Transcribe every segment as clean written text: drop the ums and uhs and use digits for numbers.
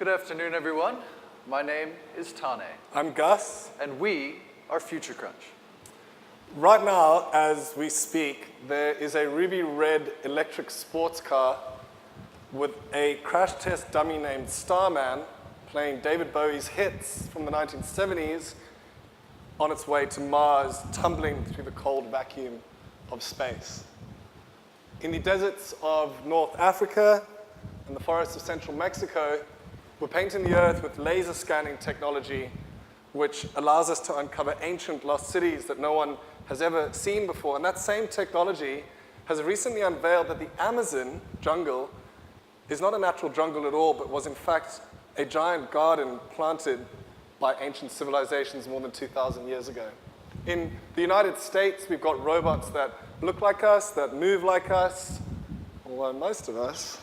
Good afternoon, everyone. My name is Tane, I'm Gus. and we are Future Crunch. Right now, as we speak, there is a ruby red electric sports car with a crash test dummy named Starman playing David Bowie's hits from the 1970s on its way to Mars, tumbling through the cold vacuum of space. In the deserts of North Africa and the forests of central Mexico, we're painting the Earth with laser scanning technology, which allows us to uncover ancient lost cities that no one has ever seen before. And that same technology has recently unveiled that the Amazon jungle is not a natural jungle at all, but was in fact a giant garden planted by ancient civilizations more than 2,000 years ago. In the United States, we've got robots that look like us, that move like us, although most of us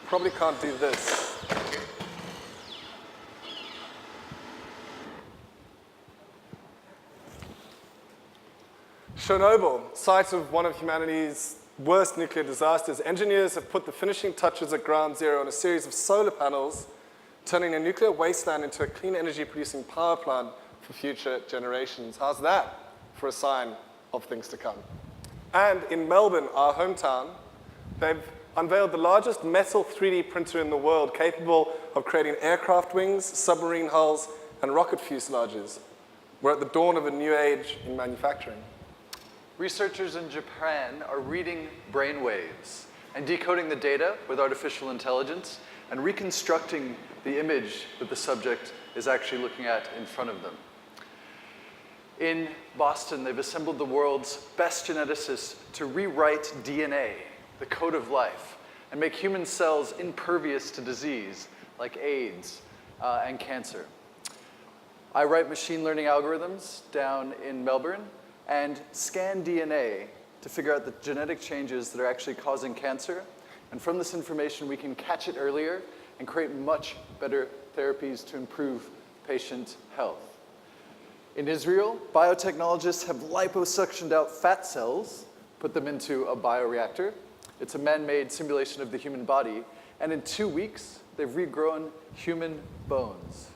probably can't do this. Chernobyl, site of one of humanity's worst nuclear disasters, engineers have put the finishing touches at ground zero on a series of solar panels, turning a nuclear wasteland into a clean energy producing power plant for future generations. How's that for a sign of things to come? And in Melbourne, our hometown, they've unveiled the largest metal 3D printer in the world, capable of creating aircraft wings, submarine hulls, and rocket fuselages. We're at the dawn of a new age in manufacturing. Researchers in Japan are reading brain waves and decoding the data with artificial intelligence and reconstructing the image that the subject is actually looking at in front of them. In Boston, they've assembled the world's best geneticists to rewrite DNA, the code of life, and make human cells impervious to disease like AIDS and cancer. I write machine learning algorithms down in Melbourne and scan DNA to figure out the genetic changes that are actually causing cancer. And from this information, we can catch it earlier and create much better therapies to improve patient health. In Israel, biotechnologists have liposuctioned out fat cells, put them into a bioreactor. It's a man-made simulation of the human body, and in 2 weeks, they've regrown human bones.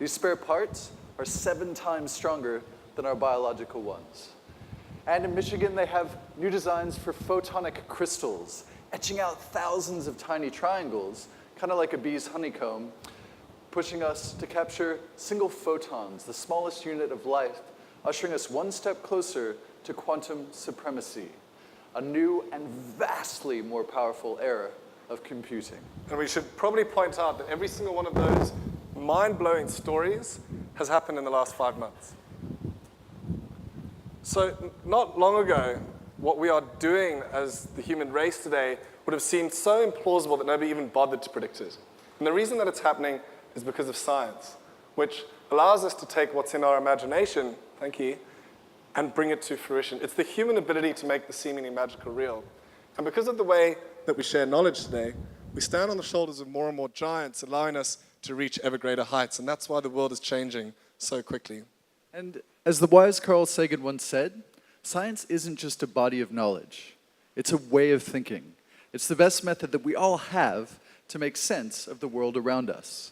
These spare parts are 7 times stronger than our biological ones. And in Michigan, they have new designs for photonic crystals, etching out thousands of tiny triangles, kind of like a bee's honeycomb, pushing us to capture single photons, the smallest unit of life, ushering us one step closer to quantum supremacy, a new and vastly more powerful era of computing. And we should probably point out that every single one of those mind-blowing stories has happened in the last 5 months. So not long ago, what we are doing as the human race today would have seemed so implausible that nobody even bothered to predict it. And the reason that it's happening is because of science, which allows us to take what's in our imagination, thank you, and bring it to fruition. It's the human ability to make the seemingly magical real. And because of the way that we share knowledge today, we stand on the shoulders of more and more giants, allowing us to reach ever greater heights. And that's why the world is changing so quickly. And as the wise Carl Sagan once said, science isn't just a body of knowledge. It's a way of thinking. It's the best method that we all have to make sense of the world around us.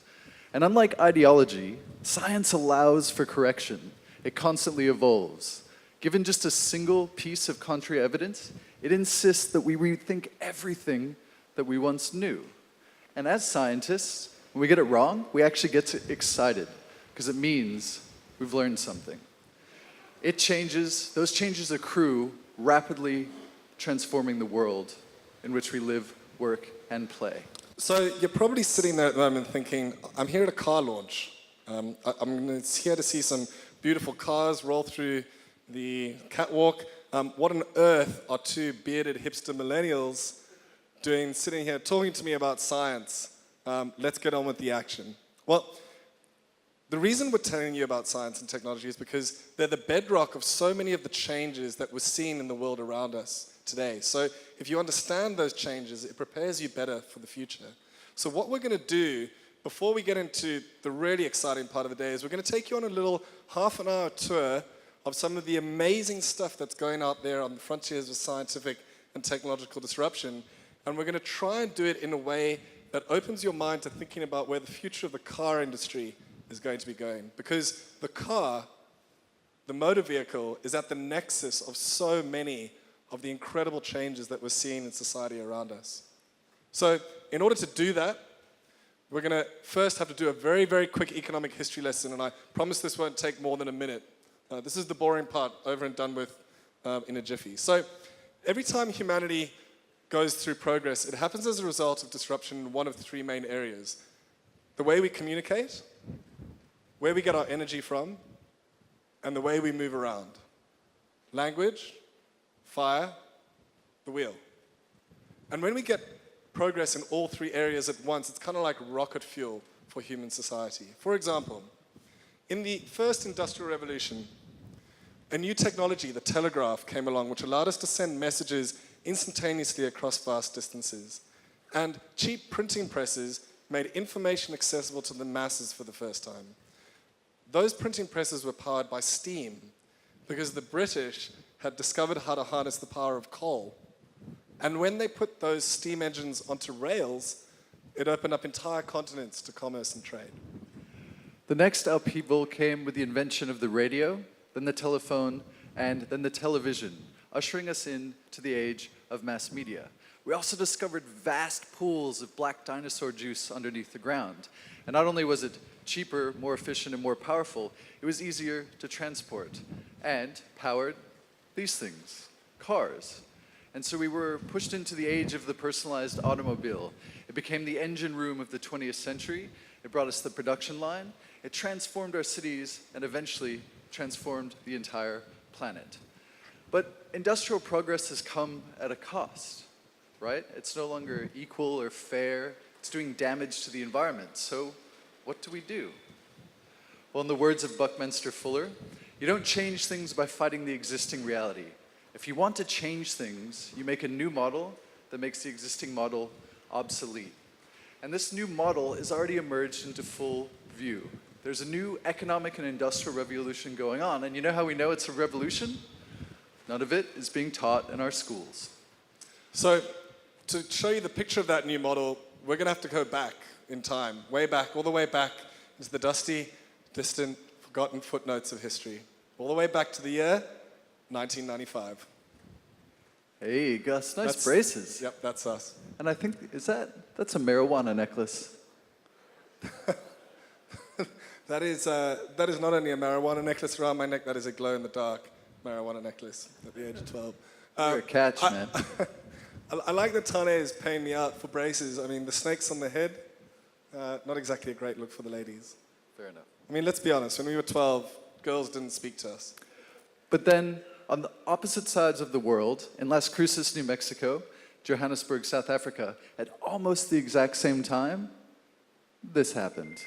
And unlike ideology, science allows for correction. It constantly evolves. Given just a single piece of contrary evidence, it insists that we rethink everything that we once knew. And as scientists, when we get it wrong, we actually get excited because it means we've learned something. Those changes accrue, rapidly transforming the world in which we live, work, and play. So you're probably sitting there at the moment thinking, I'm here at a car launch. I'm here to see some beautiful cars roll through the catwalk. What on earth are 2 bearded hipster millennials doing, sitting here talking to me about science? Let's get on with the action. Well, the reason we're telling you about science and technology is because they're the bedrock of so many of the changes that we're seeing in the world around us today. So if you understand those changes, it prepares you better for the future. So what we're going to do before we get into the really exciting part of the day is we're going to take you on a little half-an-hour tour of some of the amazing stuff that's going out there on the frontiers of scientific and technological disruption. And we're going to try and do it in a way that opens your mind to thinking about where the future of the car industry is going to be going. Because the car, the motor vehicle, is at the nexus of so many of the incredible changes that we're seeing in society around us. So in order to do that, we're going to first have to do a very, very quick economic history lesson, and I promise this won't take more than a minute. This is the boring part, over and done with in a jiffy. So every time humanity goes through progress, it happens as a result of disruption in one of three main areas. The way we communicate, where we get our energy from, and the way we move around. Language, fire, the wheel. And when we get progress in all three areas at once, it's kind of like rocket fuel for human society. For example, in the first industrial revolution, a new technology, the telegraph, came along, which allowed us to send messages instantaneously across vast distances. And cheap printing presses made information accessible to the masses for the first time. Those printing presses were powered by steam because the British had discovered how to harness the power of coal. And when they put those steam engines onto rails, it opened up entire continents to commerce and trade. The next upheaval came with the invention of the radio, then the telephone, and then the television, ushering us into the age of mass media. We also discovered vast pools of black dinosaur juice underneath the ground. And not only was it cheaper, more efficient, and more powerful, it was easier to transport and powered these things, cars. And so we were pushed into the age of the personalized automobile. It became the engine room of the 20th century. It brought us the production line. It transformed our cities and eventually transformed the entire planet. But industrial progress has come at a cost, right? It's no longer equal or fair. It's doing damage to the environment. So what do? Well, in the words of Buckminster Fuller, you don't change things by fighting the existing reality. If you want to change things, you make a new model that makes the existing model obsolete. And this new model is already emerged into full view. There's a new economic and industrial revolution going on, and you know how we know it's a revolution? None of it is being taught in our schools. So to show you the picture of that new model, we're going to have to go back in time, way back, all the way back into the dusty, distant, forgotten footnotes of history. All the way back to the year 1995. Hey, Gus, nice braces. Yep, that's us. And I think, that's a marijuana necklace. That is not only a marijuana necklace around my neck, that is a glow-in-the-dark marijuana necklace at the age of 12. You're a catch, man. I like that Tane is paying me out for braces. I mean, the snakes on the head, not exactly a great look for the ladies. Fair enough. I mean, let's be honest, when we were 12, girls didn't speak to us. But then, on the opposite sides of the world, in Las Cruces, New Mexico, Johannesburg, South Africa, at almost the exact same time, this happened.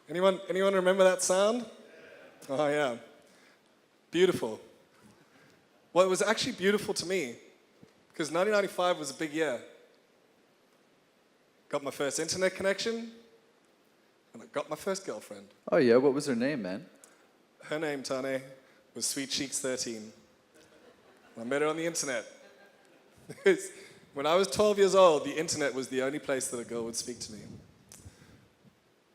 Anyone remember that sound? Oh yeah. Beautiful. Well, it was actually beautiful to me, because 1995 was a big year. Got my first internet connection, and I got my first girlfriend. Oh yeah, what was her name, man? Her name, Tane, was Sweet Cheeks 13. I met her on the internet. When I was 12 years old, the internet was the only place that a girl would speak to me.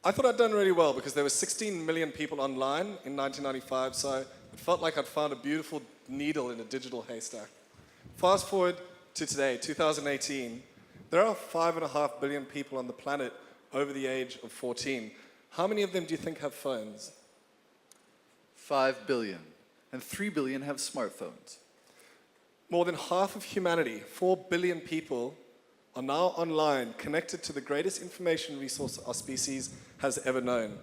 I thought I'd done really well because there were 16 million people online in 1995, so it felt like I'd found a beautiful needle in a digital haystack. Fast forward to today, 2018, there are 5.5 billion people on the planet over the age of 14. How many of them do you think have phones? 5 billion. And 3 billion have smartphones. More than half of humanity, 4 billion people, are now online, connected to the greatest information resource our species has ever known.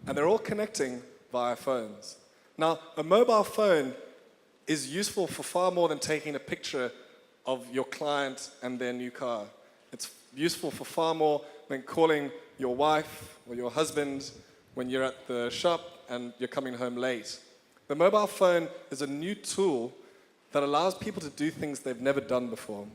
And they're all connecting via phones. Now, a mobile phone is useful for far more than taking a picture of your client and their new car. It's useful for far more than calling your wife or your husband when you're at the shop and you're coming home late. The mobile phone is a new tool that allows people to do things they've never done before.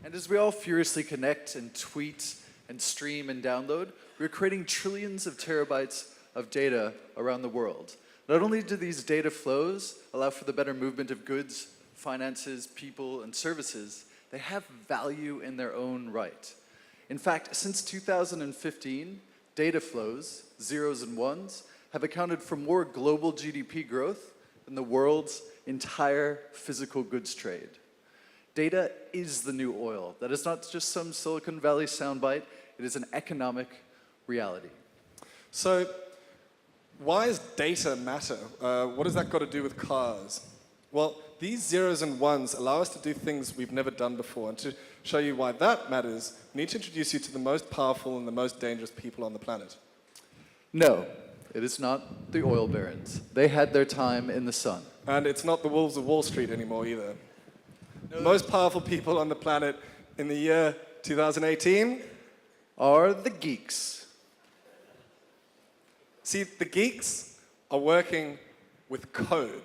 And as we all furiously connect and tweet and stream and download, we're creating trillions of terabytes of data around the world. Not only do these data flows allow for the better movement of goods, finances, people, and services, they have value in their own right. In fact, since 2015, data flows, zeros and ones, have accounted for more global GDP growth than the world's entire physical goods trade. Data is the new oil. That is not just some Silicon Valley soundbite, it is an economic reality. So, why does data matter? What does that got to do with cars? Well, these zeros and ones allow us to do things we've never done before. And to show you why that matters, we need to introduce you to the most powerful and the most dangerous people on the planet. No, it is not the oil barons. They had their time in the sun. And it's not the wolves of Wall Street anymore either. No. The most powerful people on the planet in the year 2018 are the geeks. See, the geeks are working with code.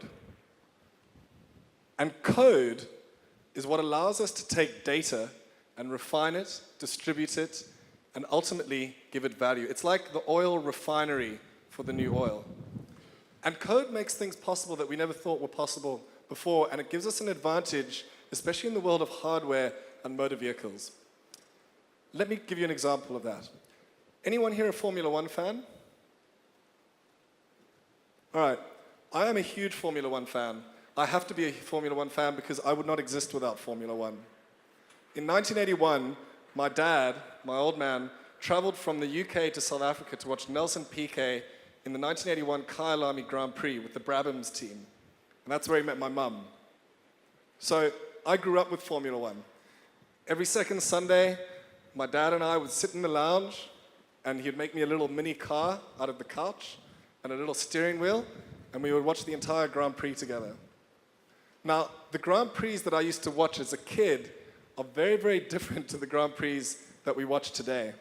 And code is what allows us to take data and refine it, distribute it, and ultimately give it value. It's like the oil refinery for the new oil. And code makes things possible that we never thought were possible before, and it gives us an advantage, especially in the world of hardware and motor vehicles. Let me give you an example of that. Anyone here a Formula One fan? All right, I am a huge Formula One fan. I have to be a Formula One fan because I would not exist without Formula One. In 1981, my dad, my old man, traveled from the UK to South Africa to watch Nelson Piquet in the 1981 Kyalami Grand Prix with the Brabhams team. And that's where he met my mum. So I grew up with Formula One. Every second Sunday, my dad and I would sit in the lounge and he'd make me a little mini car out of the couch and a little steering wheel, and we would watch the entire Grand Prix together. Now, the Grand Prix that I used to watch as a kid are very, very different to the Grand Prix that we watch today.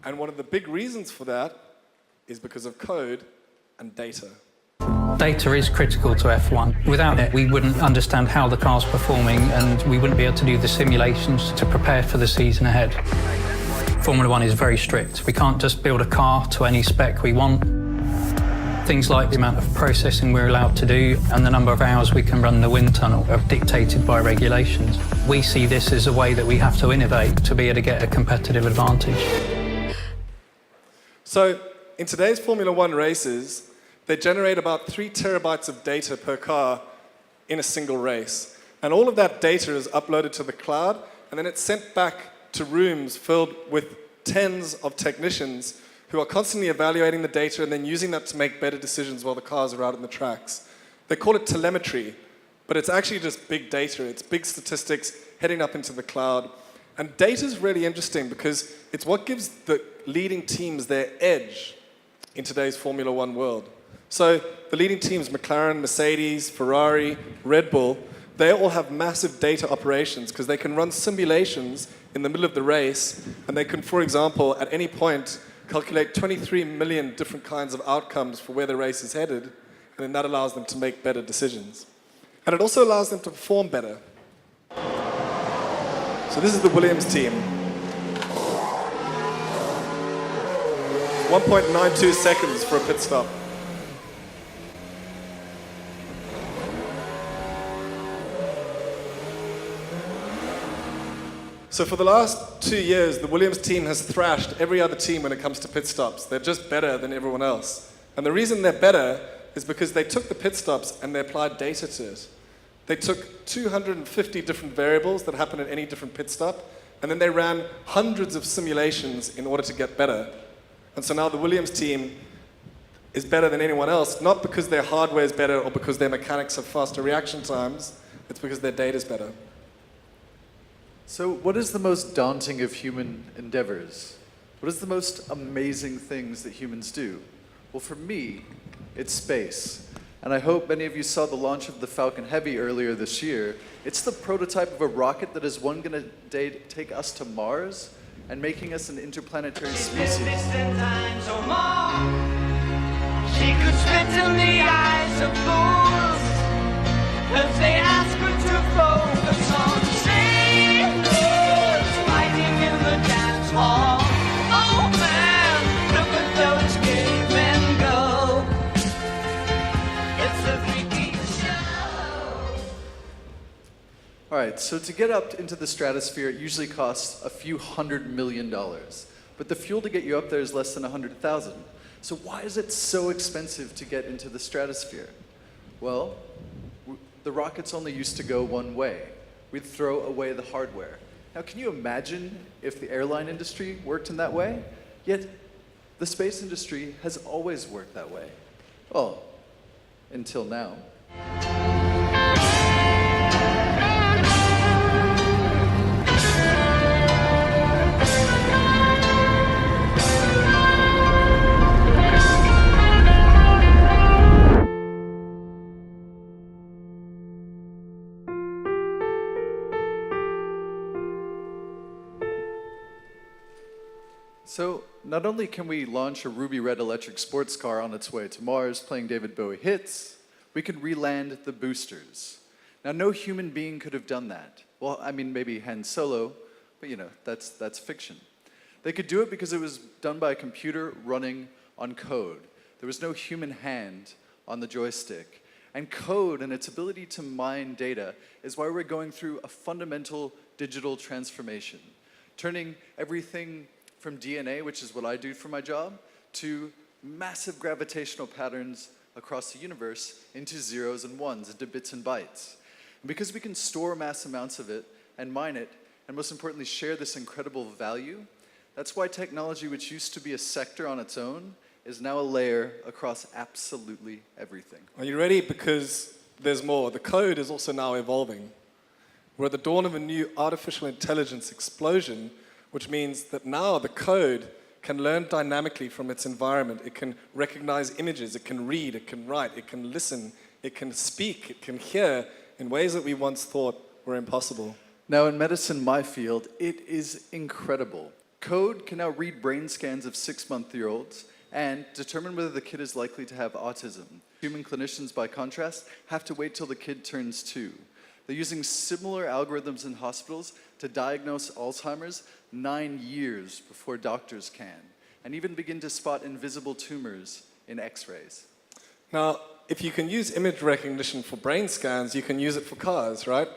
And one of the big reasons for that is because of code and data. Data is critical to F1. Without it, we wouldn't understand how the car's performing, and we wouldn't be able to do the simulations to prepare for the season ahead. Formula One is very strict. We can't just build a car to any spec we want. Things like the amount of processing we're allowed to do and the number of hours we can run the wind tunnel are dictated by regulations. We see this as a way that we have to innovate to be able to get a competitive advantage. So, in today's Formula One races, they generate about 3 terabytes of data per car in a single race. And all of that data is uploaded to the cloud, and then it's sent back to rooms filled with tens of technicians who are constantly evaluating the data and then using that to make better decisions while the cars are out on the tracks. They call it telemetry, but it's actually just big data. It's big statistics heading up into the cloud. And data is really interesting because it's what gives the leading teams their edge in today's Formula One world. So the leading teams, McLaren, Mercedes, Ferrari, Red Bull, they all have massive data operations because they can run simulations in the middle of the race, and they can, for example, at any point, calculate 23 million different kinds of outcomes for where the race is headed, and then that allows them to make better decisions. And it also allows them to perform better. So this is the Williams team. 1.92 seconds for a pit stop. So for the last 2 years, the Williams team has thrashed every other team when it comes to pit stops. They're just better than everyone else. And the reason they're better is because they took the pit stops and they applied data to it. They took 250 different variables that happen at any different pit stop, and then they ran hundreds of simulations in order to get better. And so now the Williams team is better than anyone else, not because their hardware is better or because their mechanics have faster reaction times, it's because their data is better. So what is the most daunting of human endeavors? What is the most amazing things that humans do? Well, for me, it's space. And I hope many of you saw the launch of the Falcon Heavy earlier this year. It's the prototype of a rocket that is one gonna day take us to Mars and making us an interplanetary species. She could spit in the eyes of fools as they ask her to focus on sailors fighting in the dance hall. Oh man, All right, so to get up into the stratosphere, it usually costs a few $100 million. But the fuel to get you up there is less than 100,000. So why is it so expensive to get into the stratosphere? Well, the rockets only used to go one way. We'd throw away the hardware. Now, can you imagine if the airline industry worked in that way? Yet, the space industry has always worked that way. Well, until now. So, not only can we launch a ruby red electric sports car on its way to Mars playing David Bowie hits, we could re-land the boosters. Now, no human being could have done that. Well, I mean, maybe Han Solo, but that's fiction. They could do it because it was done by a computer running on code. There was no human hand on the joystick. And code and its ability to mine data is why we're going through a fundamental digital transformation, turning everything from DNA, which is what I do for my job, to massive gravitational patterns across the universe into zeros and ones, into bits and bytes. And because we can store mass amounts of it and mine it, and most importantly, share this incredible value, that's why technology, which used to be a sector on its own, is now a layer across absolutely everything. Are you ready? Because there's more. The code is also now evolving. We're at the dawn of a new artificial intelligence explosion, which means that now the code can learn dynamically from its environment. It can recognize images, it can read, it can write, it can listen, it can speak, it can hear in ways that we once thought were impossible. Now in medicine, my field, it is incredible. Code can now read brain scans of 6-month-olds and determine whether the kid is likely to have autism. Human clinicians, by contrast, have to wait till the kid turns 2. They're using similar algorithms in hospitals to diagnose Alzheimer's 9 years before doctors can, and even begin to spot invisible tumors in X-rays. Now, if you can use image recognition for brain scans, you can use it for cars, right?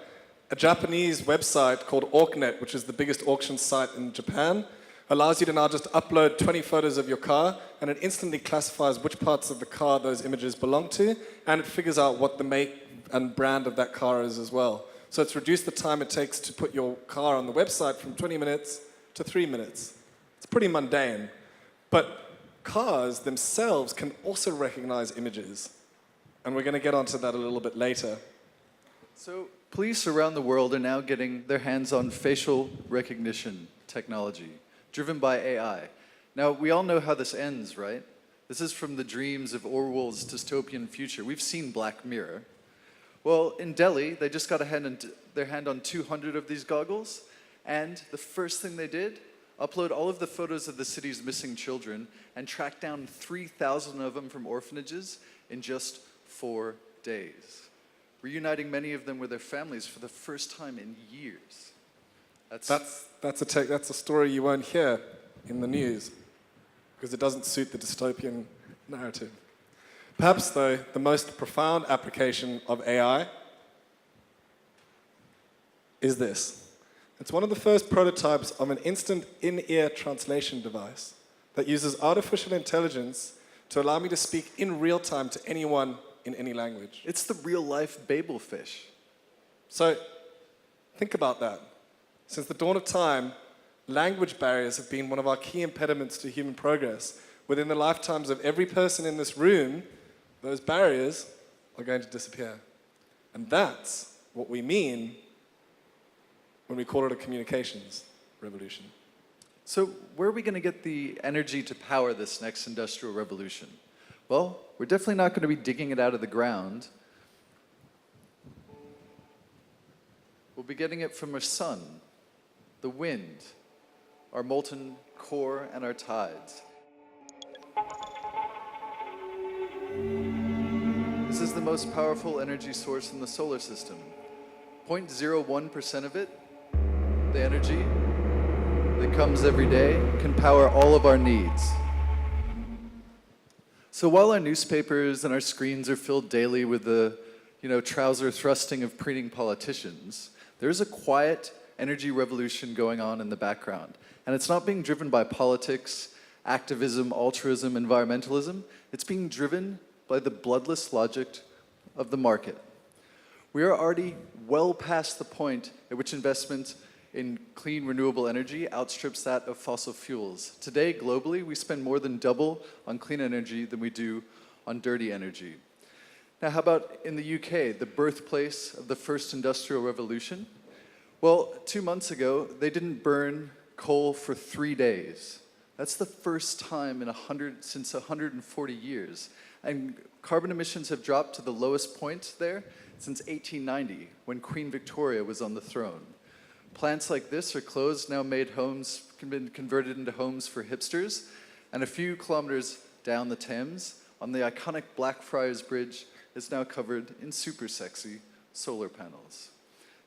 A Japanese website called AucNet, which is the biggest auction site in Japan, allows you to now just upload 20 photos of your car, and it instantly classifies which parts of the car those images belong to, and it figures out what the make and brand of that car is as well. So it's reduced the time it takes to put your car on the website from 20 minutes to 3 minutes. It's pretty mundane. But cars themselves can also recognize images. And we're going to get onto that a little bit later. So police around the world are now getting their hands on facial recognition technology, driven by AI. Now, we all know how this ends, right? This is from the dreams of Orwell's dystopian future. We've seen Black Mirror. Well, in Delhi, they just got their hand on 200 of these goggles, and the first thing they did, upload all of the photos of the city's missing children and track down 3,000 of them from orphanages in just 4 days, reuniting many of them with their families for the first time in years. That's a story you won't hear in the news, because it doesn't suit the dystopian narrative. Perhaps, though, the most profound application of AI is this. It's one of the first prototypes of an instant in-ear translation device that uses artificial intelligence to allow me to speak in real time to anyone in any language. It's the real-life Babelfish. So, think about that. Since the dawn of time, language barriers have been one of our key impediments to human progress. Within the lifetimes of every person in this room, those barriers are going to disappear. And that's what we mean when we call it a communications revolution. So where are we going to get the energy to power this next industrial revolution? Well, we're definitely not going to be digging it out of the ground. We'll be getting it from our sun, the wind, our molten core, and our tides. This is the most powerful energy source in the solar system. 0.01% of it, the energy that comes every day, can power all of our needs. So while our newspapers and our screens are filled daily with the trouser thrusting of preening politicians, There is a quiet energy revolution going on in the background, and it's not being driven by politics, activism, altruism, environmentalism. It's being driven by the bloodless logic of the market. We are already well past the point at which investment in clean, renewable energy outstrips that of fossil fuels. Today, globally, we spend more than double on clean energy than we do on dirty energy. Now, how about in the UK, the birthplace of the first industrial revolution? Well, 2 months ago, they didn't burn coal for 3 days. That's the first time since 140 years. And carbon emissions have dropped to the lowest point there since 1890, when Queen Victoria was on the throne. Plants like this are closed, now been converted into homes for hipsters. And a few kilometers down the Thames, on the iconic Blackfriars Bridge, is now covered in super sexy solar panels.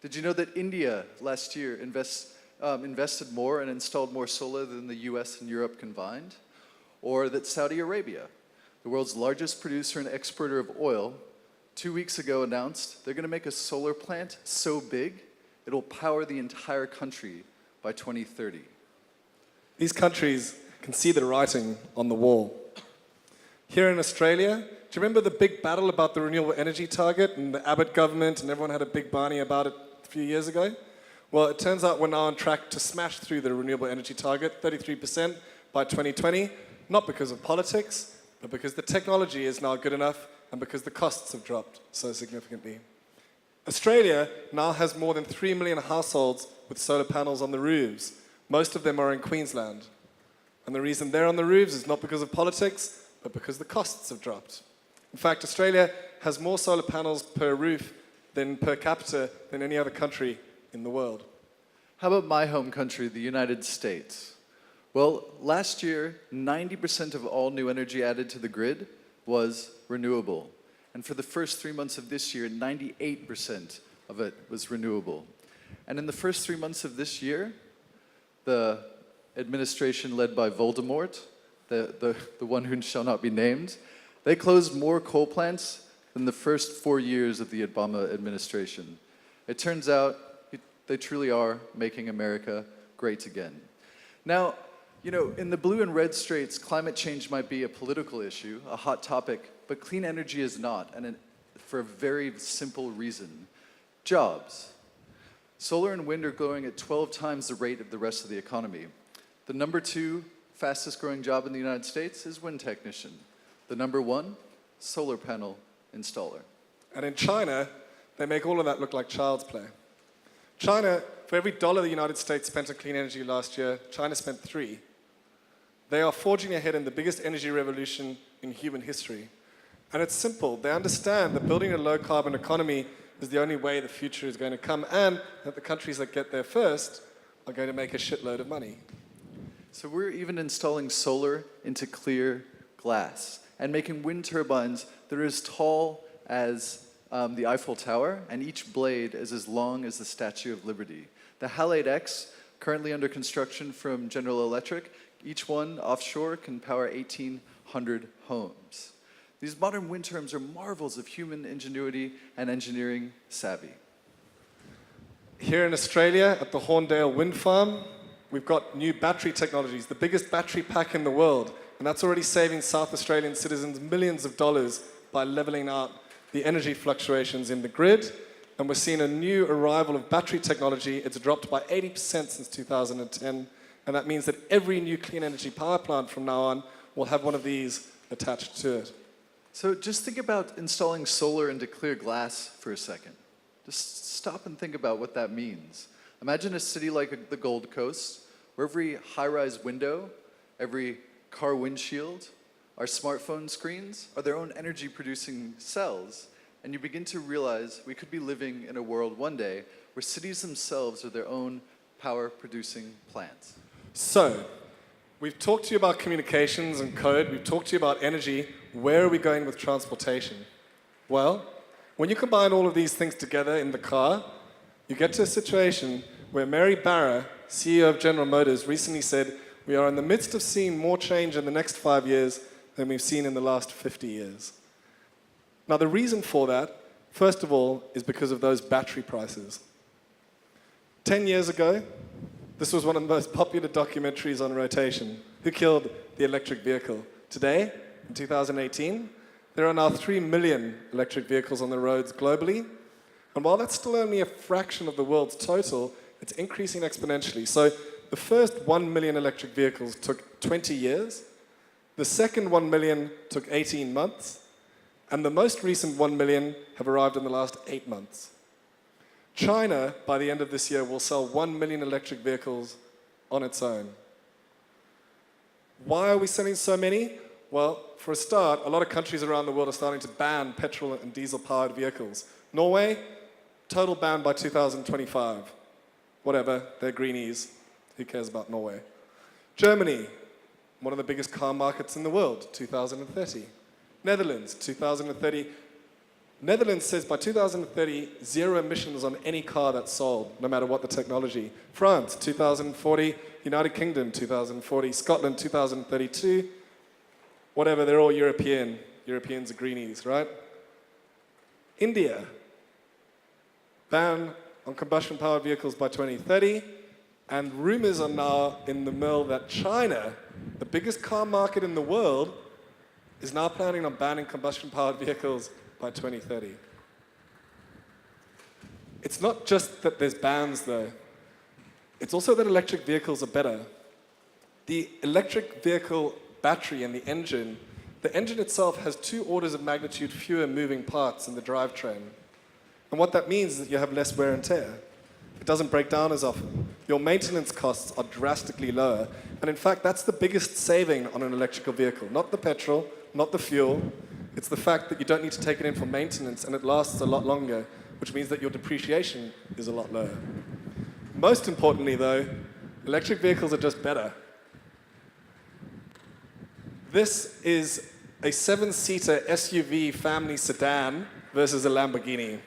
Did you know that India last year invested more and installed more solar than the US and Europe combined? Or that Saudi Arabia, the world's largest producer and exporter of oil, 2 weeks ago announced they're going to make a solar plant so big it'll power the entire country by 2030. These countries can see the writing on the wall. Here in Australia, do you remember the big battle about the renewable energy target and the Abbott government and everyone had a big barney about it a few years ago? Well, it turns out we're now on track to smash through the renewable energy target, 33% by 2020, not because of politics, but because the technology is now good enough and because the costs have dropped so significantly. Australia now has more than 3 million households with solar panels on the roofs. Most of them are in Queensland. And the reason they're on the roofs is not because of politics, but because the costs have dropped. In fact, Australia has more solar panels per roof per capita than any other country in the world. How about my home country, the United States? Well, last year, 90% of all new energy added to the grid was renewable. And for the first 3 months of this year, 98% of it was renewable. And in the first 3 months of this year, the administration led by Voldemort, the one who shall not be named, they closed more coal plants than the first 4 years of the Obama administration. It turns out they truly are making America great again. Now, you know, in the blue and red states, climate change might be a political issue, a hot topic, but clean energy is not, and for a very simple reason. Jobs. Solar and wind are growing at 12 times the rate of the rest of the economy. The number 2 fastest growing job in the United States is wind technician. The number 1, solar panel installer. And in China, they make all of that look like child's play. China, for every dollar the United States spent on clean energy last year, China spent 3. They are forging ahead in the biggest energy revolution in human history. And it's simple. They understand that building a low-carbon economy is the only way the future is going to come, and that the countries that get there first are going to make a shitload of money. So we're even installing solar into clear glass and making wind turbines that are as tall as the Eiffel Tower, and each blade is as long as the Statue of Liberty. The HAL 8X, currently under construction from General Electric, each one offshore can power 1,800 homes. These modern wind turbines are marvels of human ingenuity and engineering savvy. Here in Australia, at the Horndale Wind Farm, we've got new battery technologies, the biggest battery pack in the world, and that's already saving South Australian citizens millions of dollars by leveling out the energy fluctuations in the grid. And we're seeing a new arrival of battery technology. It's dropped by 80% since 2010, and that means that every new clean energy power plant from now on will have one of these attached to it. So just think about installing solar into clear glass for a second. Just stop and think about what that means. Imagine a city like the Gold Coast, where every high-rise window, every car windshield, our smartphone screens are their own energy-producing cells, and you begin to realize we could be living in a world one day where cities themselves are their own power-producing plants. So, we've talked to you about communications and code, we've talked to you about energy. Where are we going with transportation? Well, when you combine all of these things together in the car, you get to a situation where Mary Barra, CEO of General Motors, recently said, we are in the midst of seeing more change in the next 5 years than we've seen in the last 50 years. Now, the reason for that, first of all, is because of those battery prices. 10 years ago, this was one of the most popular documentaries on rotation. Who killed the electric vehicle? Today, in 2018, there are now 3 million electric vehicles on the roads globally. And while that's still only a fraction of the world's total, it's increasing exponentially. So the first 1 million electric vehicles took 20 years. The second 1 million took 18 months. And the most recent 1 million have arrived in the last 8 months. China, by the end of this year, will sell 1 million electric vehicles on its own. Why are we selling so many? Well, for a start, a lot of countries around the world are starting to ban petrol and diesel-powered vehicles. Norway, total ban by 2025. Whatever, they're greenies. Who cares about Norway? Germany, one of the biggest car markets in the world, 2030. Netherlands, 2030. Netherlands says by 2030, 0 emissions on any car that's sold, no matter what the technology. France, 2040. United Kingdom, 2040. Scotland, 2032. Whatever, they're all European. Europeans are greenies, right? India, ban on combustion-powered vehicles by 2030. And rumors are now in the mill that China, the biggest car market in the world, is now planning on banning combustion-powered vehicles by 2030. It's not just that there's bans, though. It's also that electric vehicles are better. The electric vehicle battery and the engine itself has 2 orders of magnitude fewer moving parts in the drivetrain. And what that means is that you have less wear and tear. It doesn't break down as often. Your maintenance costs are drastically lower. And in fact, that's the biggest saving on an electrical vehicle. Not the petrol, not the fuel. It's the fact that you don't need to take it in for maintenance and it lasts a lot longer, which means that your depreciation is a lot lower. Most importantly, though, electric vehicles are just better. This is a 7-seater SUV family sedan versus a Lamborghini.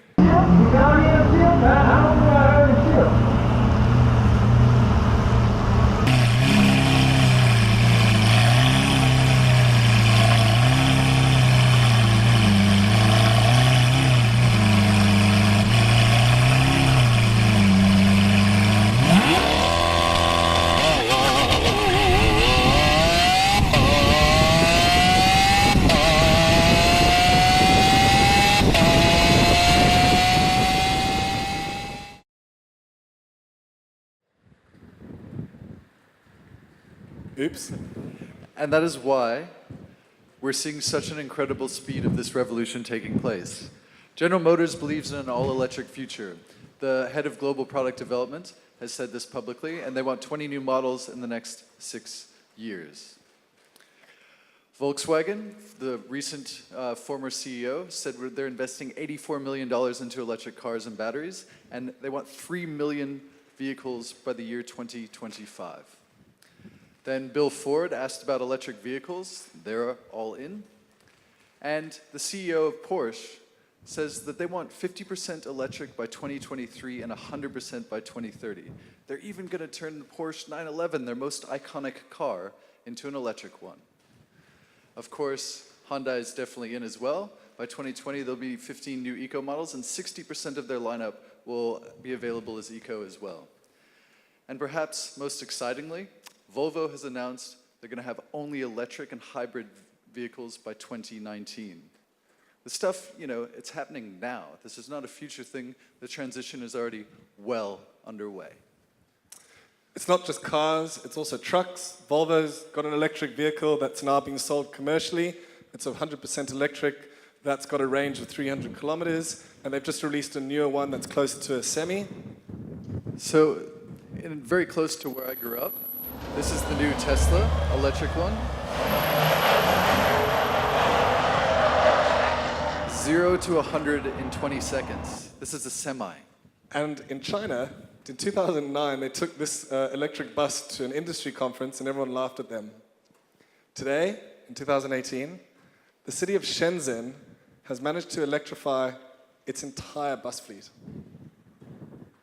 Oops. And that is why we're seeing such an incredible speed of this revolution taking place. General Motors believes in an all-electric future. The head of global product development has said this publicly, and they want 20 new models in the next 6 years. Volkswagen, the recent former CEO, said they're investing $84 million into electric cars and batteries, and they want 3 million vehicles by the year 2025. Then Bill Ford asked about electric vehicles. They're all in. And the CEO of Porsche says that they want 50% electric by 2023 and 100% by 2030. They're even going to turn the Porsche 911, their most iconic car, into an electric one. Of course, Hyundai is definitely in as well. By 2020, there'll be 15 new eco models, and 60% of their lineup will be available as eco as well. And perhaps most excitingly, Volvo has announced they're going to have only electric and hybrid vehicles by 2019. The stuff, it's happening now. This is not a future thing. The transition is already well underway. It's not just cars, it's also trucks. Volvo's got an electric vehicle that's now being sold commercially. It's 100% electric. That's got a range of 300 kilometers. And they've just released a newer one that's closer to a semi. So, very close to where I grew up, this is the new Tesla electric one. 0 to 100 in 20 seconds. This is a semi. And in China, in 2009, they took this electric bus to an industry conference and everyone laughed at them. Today, in 2018, the city of Shenzhen has managed to electrify its entire bus fleet.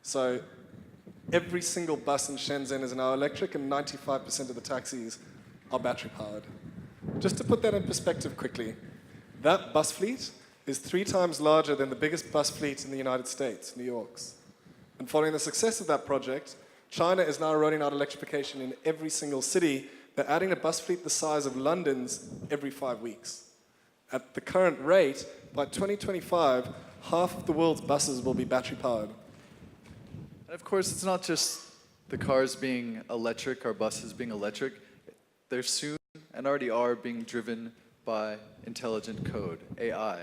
So every single bus in Shenzhen is now electric and 95% of the taxis are battery powered. Just to put that in perspective quickly, that bus fleet is 3 times larger than the biggest bus fleet in the United States, New York's. And following the success of that project, China is now rolling out electrification in every single city. They're adding a bus fleet the size of London's every 5 weeks. At the current rate, by 2025, half of the world's buses will be battery powered. And of course, it's not just the cars being electric, our buses being electric. They're soon and already are being driven by intelligent code, AI.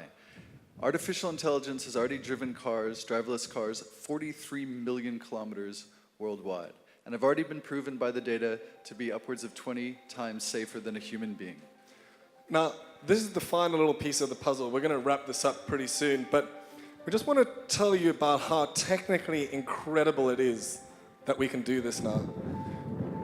Artificial intelligence has already driven cars, driverless cars, 43 million kilometers worldwide, and have already been proven by the data to be upwards of 20 times safer than a human being. Now, this is the final little piece of the puzzle. We're going to wrap this up pretty soon, but we just want to tell you about how technically incredible it is that we can do this now.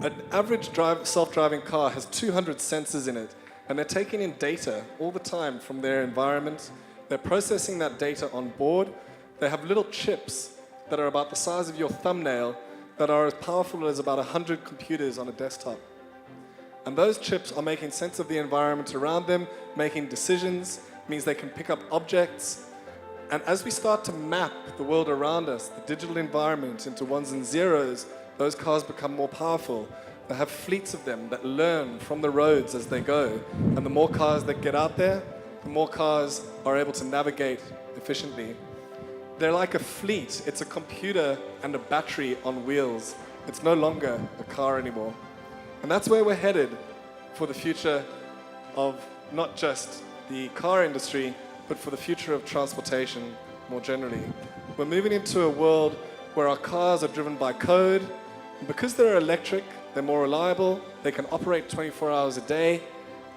An average self-driving car has 200 sensors in it, and they're taking in data all the time from their environment. They're processing that data on board. They have little chips that are about the size of your thumbnail that are as powerful as about 100 computers on a desktop. And those chips are making sense of the environment around them, making decisions, means they can pick up objects. And as we start to map the world around us, the digital environment into ones and zeros, those cars become more powerful. They have fleets of them that learn from the roads as they go. And the more cars that get out there, the more cars are able to navigate efficiently. They're like a fleet. It's a computer and a battery on wheels. It's no longer a car anymore. And that's where we're headed for the future of not just the car industry, but for the future of transportation more generally. We're moving into a world where our cars are driven by code, and because they're electric, they're more reliable, they can operate 24 hours a day,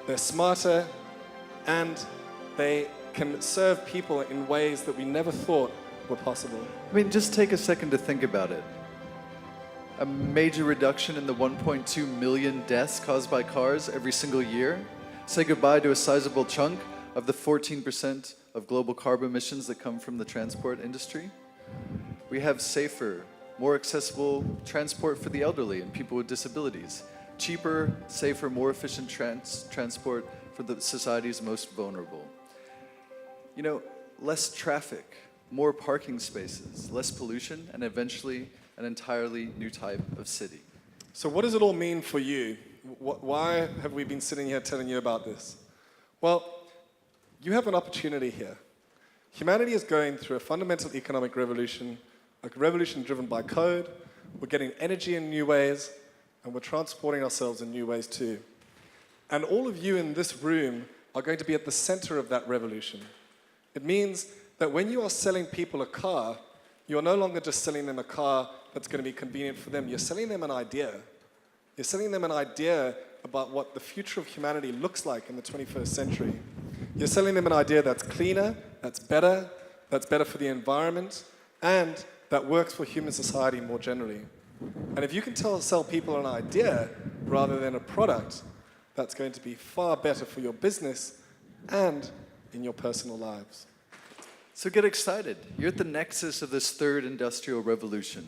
they're smarter, and they can serve people in ways that we never thought were possible. I mean, just take a second to think about it. A major reduction in the 1.2 million deaths caused by cars every single year. Say goodbye to a sizable chunk of the 14% of global carbon emissions that come from the transport industry. We have safer, more accessible transport for the elderly and people with disabilities. Cheaper, safer, more efficient transport for the society's most vulnerable. You know, less traffic, more parking spaces, less pollution, and eventually an entirely new type of city. So what does it all mean for you? Why have we been sitting here telling you about this? Well, you have an opportunity here. Humanity is going through a fundamental economic revolution, a revolution driven by code. We're getting energy in new ways, and we're transporting ourselves in new ways too. And all of you in this room are going to be at the center of that revolution. It means that when you are selling people a car, you're no longer just selling them a car that's going to be convenient for them. You're selling them an idea. You're selling them an idea about what the future of humanity looks like in the 21st century. You're selling them an idea that's cleaner, that's better for the environment, and that works for human society more generally. And if you can sell people an idea rather than a product, that's going to be far better for your business and in your personal lives. So get excited. You're at the nexus of this third industrial revolution.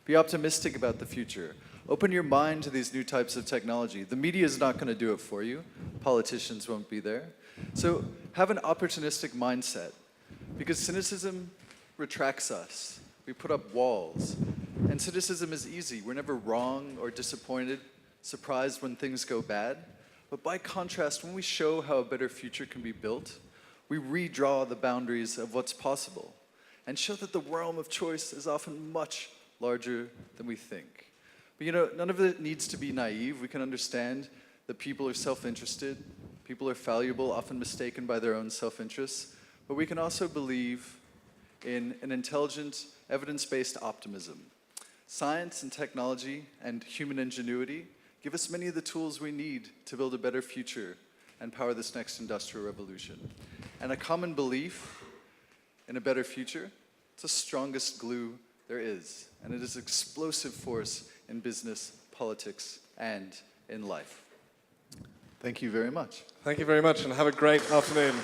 Be optimistic about the future. Open your mind to these new types of technology. The media is not going to do it for you. Politicians won't be there. So have an opportunistic mindset, because cynicism retracts us. We put up walls. And cynicism is easy. We're never wrong or disappointed, surprised when things go bad. But by contrast, when we show how a better future can be built, we redraw the boundaries of what's possible and show that the realm of choice is often much larger than we think. But you know, none of it needs to be naive. We can understand that people are self-interested, people are fallible, often mistaken by their own self-interests, but we can also believe in an intelligent, evidence-based optimism. Science and technology and human ingenuity give us many of the tools we need to build a better future and power this next industrial revolution. And a common belief in a better future, it's the strongest glue there is, and it is an explosive force in business, politics, and in life. Thank you very much. Thank you very much, and have a great afternoon.